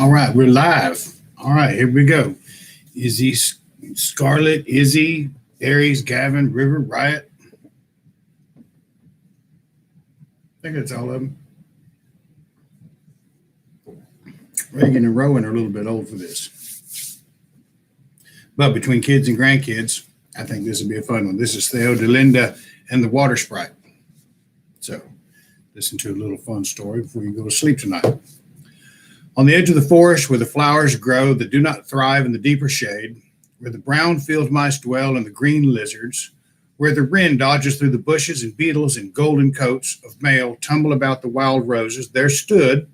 All right, we're live. All right, here we go. Izzy, Scarlet, Izzy, Aries, Gavin, Rhyver, Ryatt. I think that's all of them. Reagan and Rowan are a little bit old for this. But between kids and grandkids, I think this will be a fun one. This is Theodelinda and the water sprite. So listen to a little fun story before you go to sleep tonight. On the edge of the forest where the flowers grow that do not thrive in the deeper shade, where the brown field mice dwell and the green lizards, where the wren dodges through the bushes and beetles in golden coats of mail tumble about the wild roses, there stood,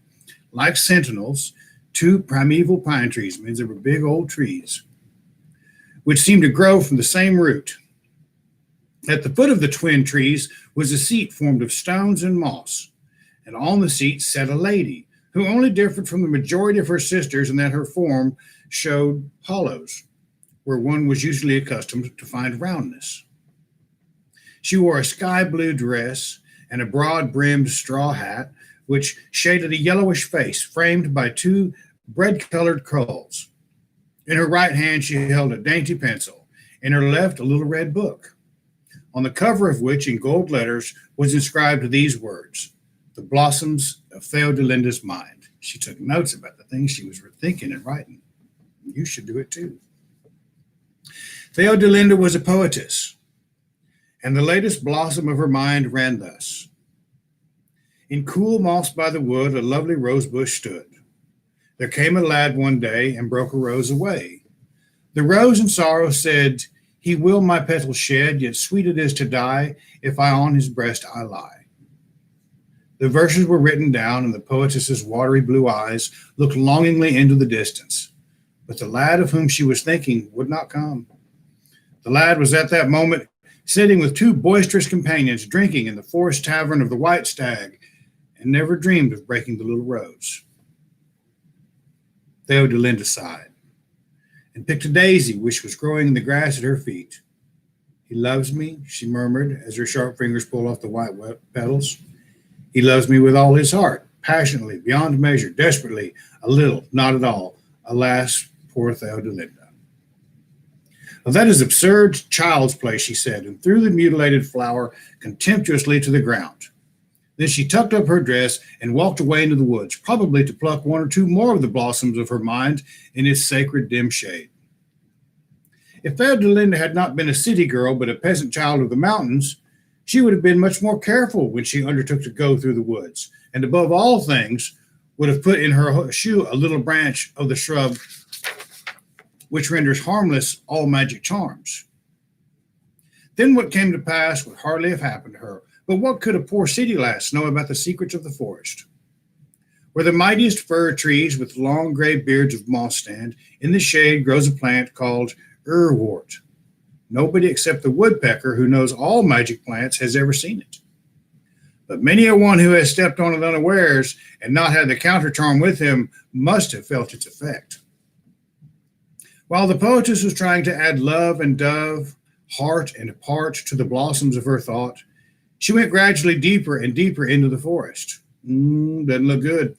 like sentinels, two primeval pine trees, means they were big old trees, which seemed to grow from the same root. At the foot of the twin trees was a seat formed of stones and moss, and on the seat sat a lady, who only differed from the majority of her sisters in that her form showed hollows, where one was usually accustomed to find roundness. She wore a sky blue dress and a broad-brimmed straw hat, which shaded a yellowish face framed by two bread-colored curls. In her right hand she held a dainty pencil, in her left a little red book, on the cover of which in gold letters was inscribed these words: "The blossoms of Theodelinda's mind." She took notes about the things she was thinking and writing. You should do it too. Theodelinda was a poetess, and the latest blossom of her mind ran thus: "In cool moss by the wood a lovely rose bush stood. There came a lad one day and broke a rose away. The rose in sorrow said, 'He will my petals shed, yet sweet it is to die if I on his breast I lie.'" The verses were written down, and the poetess's watery blue eyes looked longingly into the distance. But the lad of whom she was thinking would not come. The lad was at that moment sitting with two boisterous companions, drinking in the forest tavern of the White Stag, and never dreamed of breaking the little rose. Theodelinda sighed and picked a daisy which was growing in the grass at her feet. "He loves me," she murmured as her sharp fingers pulled off the white petals. "He loves me with all his heart, passionately, beyond measure, desperately, a little, not at all. Alas, poor Theodelinda." "Well, that is absurd child's play," she said, and threw the mutilated flower contemptuously to the ground. Then she tucked up her dress and walked away into the woods, probably to pluck one or two more of the blossoms of her mind in its sacred dim shade. If Theodelinda had not been a city girl, but a peasant child of the mountains, she would have been much more careful when she undertook to go through the woods, and above all things, would have put in her shoe a little branch of the shrub which renders harmless all magic charms. Then what came to pass would hardly have happened to her. But what could a poor city lass know about the secrets of the forest? Where the mightiest fir trees with long gray beards of moss stand, in the shade grows a plant called earwort. Nobody except the woodpecker, who knows all magic plants, has ever seen it. But many a one who has stepped on it unawares and not had the counter charm with him must have felt its effect. While the poetess was trying to add love and dove, heart and part to the blossoms of her thought, she went gradually deeper and deeper into the forest. Doesn't look good.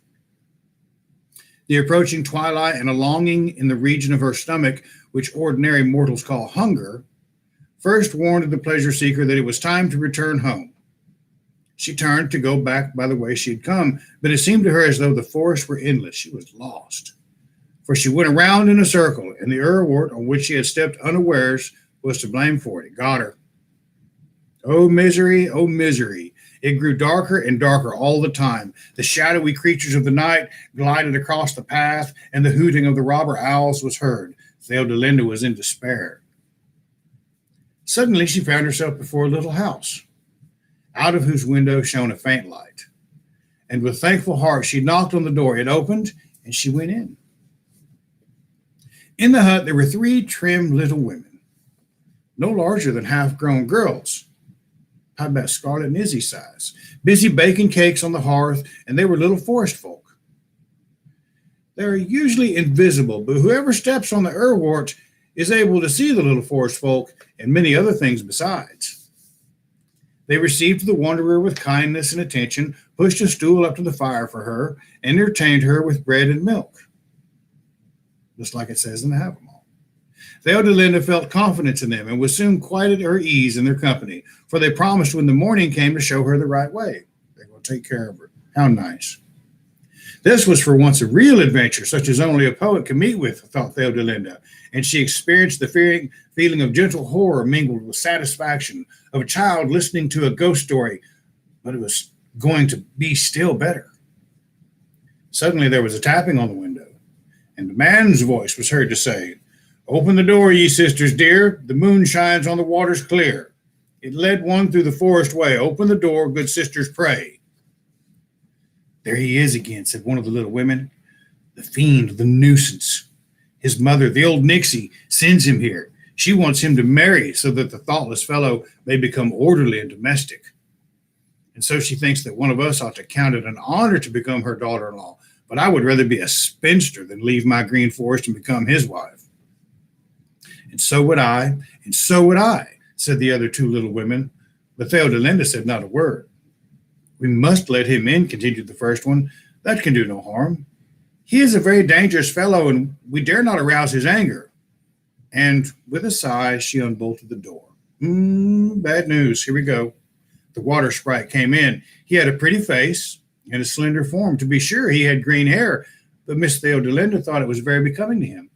The approaching twilight and a longing in the region of her stomach, which ordinary mortals call hunger, first warned the pleasure seeker that it was time to return home. She turned to go back by the way she had come, but it seemed to her as though the forest were endless. She was lost. For she went around in a circle, and the earwort on which she had stepped unawares was to blame for it. It got her. Oh, misery, oh, misery. It grew darker and darker all the time. The shadowy creatures of the night glided across the path, and the hooting of the robber owls was heard. Theodelinda was in despair. Suddenly she found herself before a little house, out of whose window shone a faint light. And with thankful heart she knocked on the door. It opened, and she went in. In the hut there were three trim little women, no larger than half-grown girls, about Scarlet and Izzy size, busy baking cakes on the hearth, and they were little forest folk. They are usually invisible, but whoever steps on the earwort is able to see the little forest folk and many other things besides. They received the wanderer with kindness and attention, pushed a stool up to the fire for her, and entertained her with bread and milk. just like it says in the Have 'em All. Theodelinda felt confidence in them and was soon quite at her ease in their company, for they promised when the morning came to show her the right way. They will take care of her. How nice. This was for once a real adventure, such as only a poet can meet with, thought Theodelinda, and she experienced the feeling of gentle horror mingled with satisfaction of a child listening to a ghost story, but it was going to be still better. Suddenly there was a tapping on the window, and a man's voice was heard to say, "Open the door, ye sisters dear. The moon shines on the waters clear. It led one through the forest way. Open the door, good sisters, pray." "There he is again," said one of the little women. "The fiend, the nuisance. His mother, the old Nixie, sends him here. She wants him to marry so that the thoughtless fellow may become orderly and domestic. And so she thinks that one of us ought to count it an honor to become her daughter-in-law. But I would rather be a spinster than leave my green forest and become his wife." "And so would I, and so would I," said the other two little women. But Theodelinda said not a word. "We must let him in," continued the first one. "That can do no harm. He is a very dangerous fellow, and we dare not arouse his anger." And with a sigh, she unbolted the door. Bad news. Here we go. The water sprite came in. He had a pretty face and a slender form. To be sure, he had green hair, but Miss Theodelinda thought it was very becoming to him.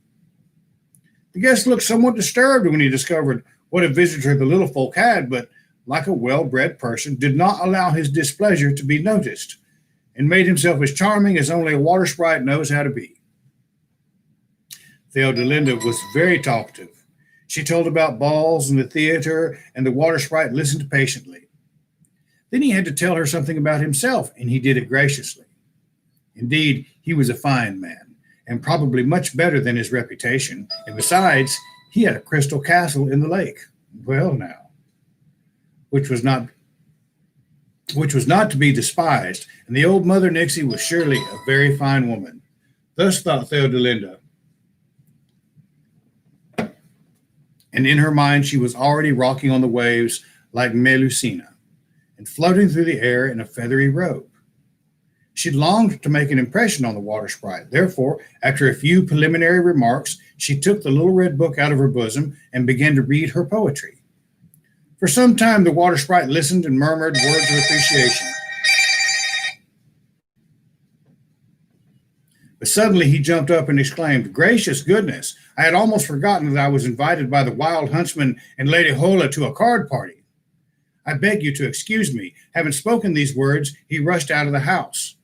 The guest looked somewhat disturbed when he discovered what a visitor the little folk had, but like a well-bred person, did not allow his displeasure to be noticed, and made himself as charming as only a water sprite knows how to be. Theodelinda was very talkative. She told about balls and the theater, and the water sprite listened patiently. Then he had to tell her something about himself, and he did it graciously. Indeed, he was a fine man, and probably much better than his reputation, and besides, he had a crystal castle in the lake. Well, now, which was not to be despised, and the old Mother Nixie was surely a very fine woman. Thus thought Theodelinda, and in her mind she was already rocking on the waves like Melusina, and floating through the air in a feathery robe. She longed to make an impression on the water sprite. Therefore, after a few preliminary remarks, she took the little red book out of her bosom and began to read her poetry. For some time, the water sprite listened and murmured words of appreciation. But suddenly he jumped up and exclaimed, "Gracious goodness, I had almost forgotten that I was invited by the wild huntsman and Lady Hola to a card party. I beg you to excuse me." Having spoken these words, he rushed out of the house.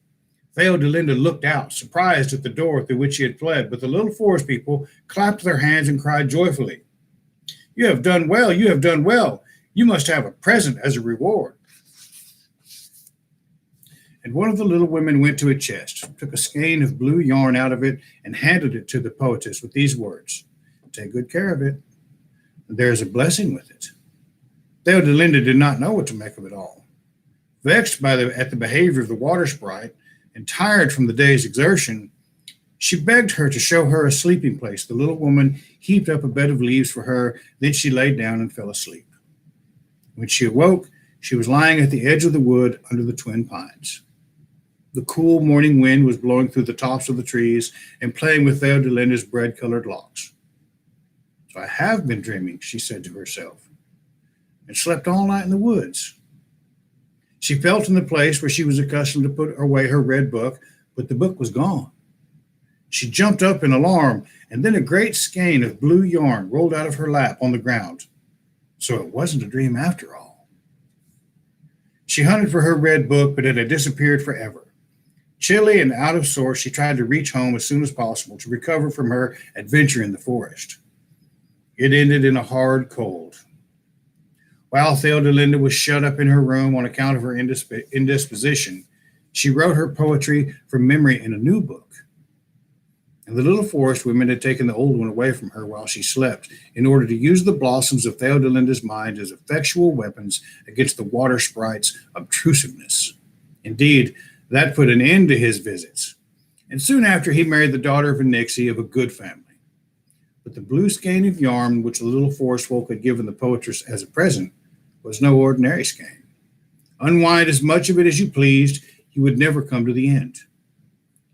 Theodelinda looked out, surprised at the door through which he had fled, but the little forest people clapped their hands and cried joyfully, "You have done well, you have done well. You must have a present as a reward." And one of the little women went to a chest, took a skein of blue yarn out of it, and handed it to the poetess with these words, "Take good care of it. There is a blessing with it." Theodelinda did not know what to make of it all. Vexed at the behavior of the water sprite, and tired from the day's exertion, she begged her to show her a sleeping place. The little woman heaped up a bed of leaves for her, then she lay down and fell asleep. When she awoke, she was lying at the edge of the wood under the twin pines. The cool morning wind was blowing through the tops of the trees and playing with Theodelinda's bread-colored locks. "So I have been dreaming," she said to herself, "and slept all night in the woods." She felt in the place where she was accustomed to put away her red book, but the book was gone. She jumped up in alarm, and then a great skein of blue yarn rolled out of her lap on the ground. So it wasn't a dream after all. She hunted for her red book, but it had disappeared forever. Chilly and out of sorts, she tried to reach home as soon as possible to recover from her adventure in the forest. It ended in a hard cold. While Theodelinda was shut up in her room on account of her indisposition, she wrote her poetry from memory in a new book. And the little forest women had taken the old one away from her while she slept in order to use the blossoms of Theodelinda's mind as effectual weapons against the water sprite's obtrusiveness. Indeed, that put an end to his visits, and soon after he married the daughter of a Nixie of a good family. But the blue skein of yarn which the little forest folk had given the poetess as a present was no ordinary skein. Unwind as much of it as you pleased, you would never come to the end.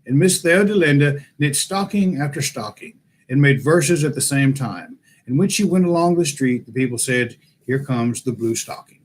And Miss Theodelinda knit stocking after stocking, and made verses at the same time. And when she went along the street, the people said, "Here comes the blue stocking."